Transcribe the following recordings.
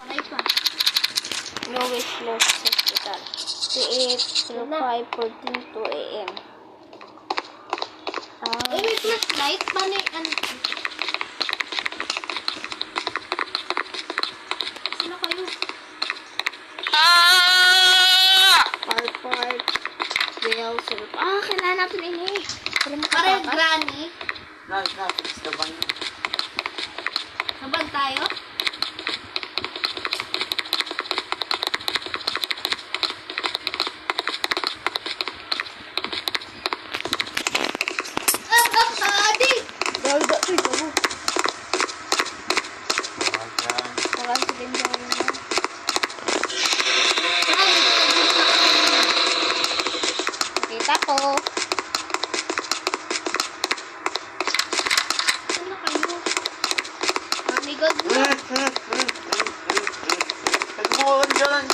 Patay pa. No wish lost hospital. 38:05:14 2 a.m. May flashlight? Paano yung ano? Sino kayo? Park. Real Silver. Kailangan natin ini. Pare, granny. Fix the van. Naban tayo? Adi! Dahil ba ito? Bago. Parang silin daw yun. Nakita ko. Sino kayo? Manigod na. Nagbuwan dyan.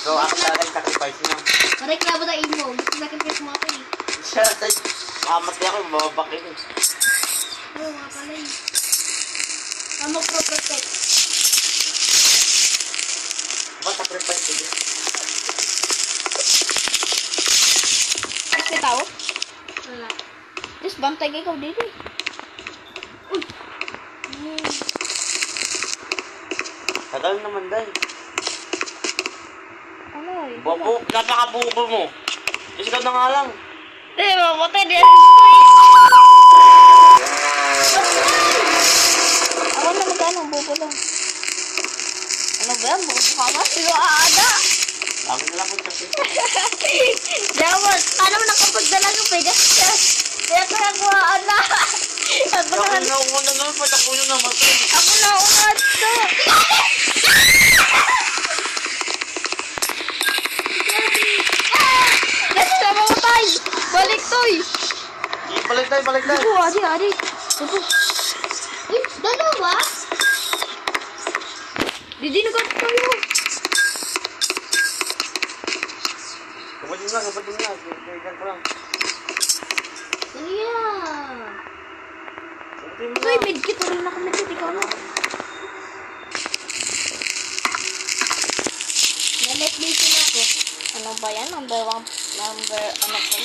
So, ako talagang sacrifice niya. Pare, klabo na imo. Gusto sacrifice mo ako eh. Siya, mamatay ako, mababakin. Oo, nga pala eh. Ano pro-protect? Ba, sacrifice ko dyan? Kasi tao? Wala. Just bantay ka ikaw dito. Uy! Tagal naman dahil. Ano eh? Bobo, napakabubo mo. Kasi ikaw na nga lang. Mamatay din. Ako na magkano, bubo lang. Ano ba yan? Bubo ka ba? Sino aada? Lagi na lang kung kasi. Dapat, paano mo nakapagdala ng Pegasus? Kaya ko nagwaan na. Ako Ako na, na una naman, pati ako yung namatay. ako na unad to. Kasi na mamatay. Balik toy. Balik tayo. Bubo, adi. Bubo. Uy! Dalawa? Didinigot tayo. Kapatid na. Kailan ko lang. Kuya! Kapatid mo Uy, na. medkit. Rin ako medkit. Ikaw na. Nalet mission ako. Ano ba yan? Number ano ko?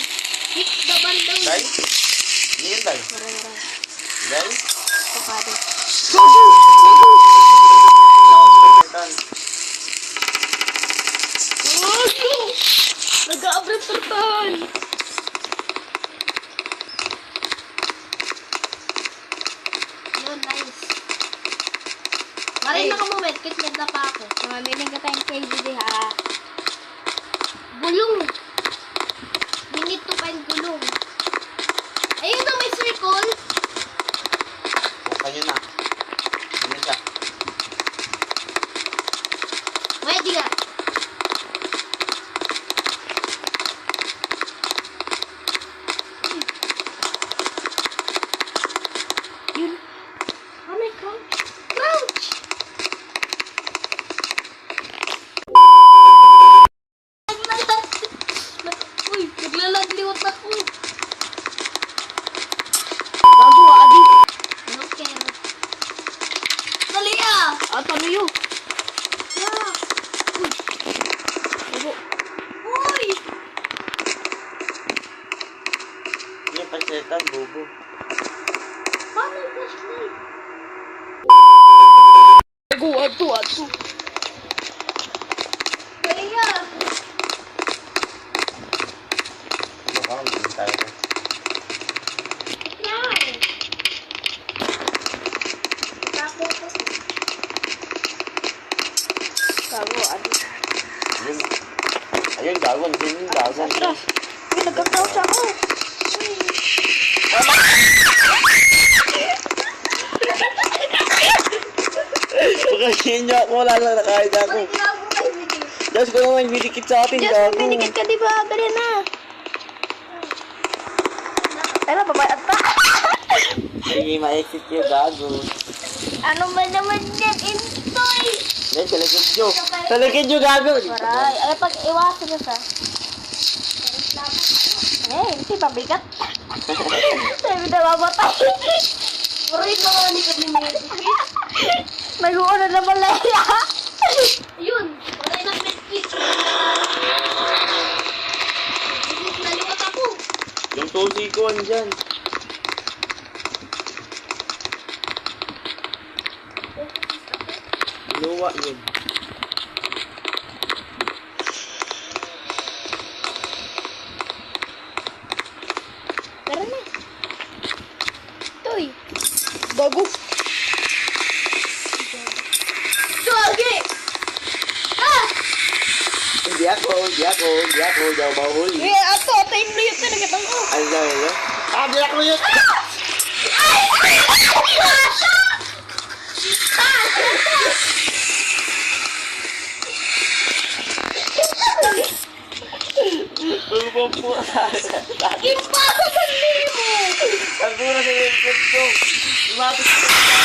Hit the bundle. Dahil? Hindi yan dahil. Hurray. Dahil? Pakari. Nag-a-abret turtan. Yun, nice. Marin na ka mo, medkit med na pa ako. Mamiling ka tayong KGD ha. Gulong. We need to find gulong. Ayun na, may circle. Bukan yun na. Ano siya? Pwede nga. Yun. Oh my God. Crouch! Uy, naglalagliwot ako. Bago adi. No care. Dali ah! Ano yun? Yeah. Bago. Uy! Yung pansetan, bobo. Paano yung flashlight? Bago, ato. Kaya! Ano ka? Hindi tayo. Now! Tapos ko. Bago, adi. Yun. Ayun, gawin. Din yung gawin. Atras. Uy, nagka-crouch ako. Pagkasiyan niya ako, wala lang nakahid ako. Balik na ako kay Vicky. Diyos ko naman, minikit sa atin, Just gago. minikit ka diba? Dali na. Tara, babayad pa. Sige, ma-exit yung gago. Ano ba naman yan? sa likod nyo. Sa likod nyo, gago. Waray. Ay, pag iwasan na sa. Eh, hindi pabigat. Sabi na mamatay. Waray pa nga ni kami medkit. Nag-uuna na malaya. Ayun, waray ng medkit. Naliwat ako. Yung susi ko, andyan. Luwa yun. Tara na. Toy. Bago. Gagi! Ah! Hindi ako. Di ako mahuli. Eh, ato. Tayo mo yun. Nagkatang ko. Ano sabi mo? Di ako yun. Ano ba po? Impossible mo! Ang gura sa likod ko. Lumapit ko.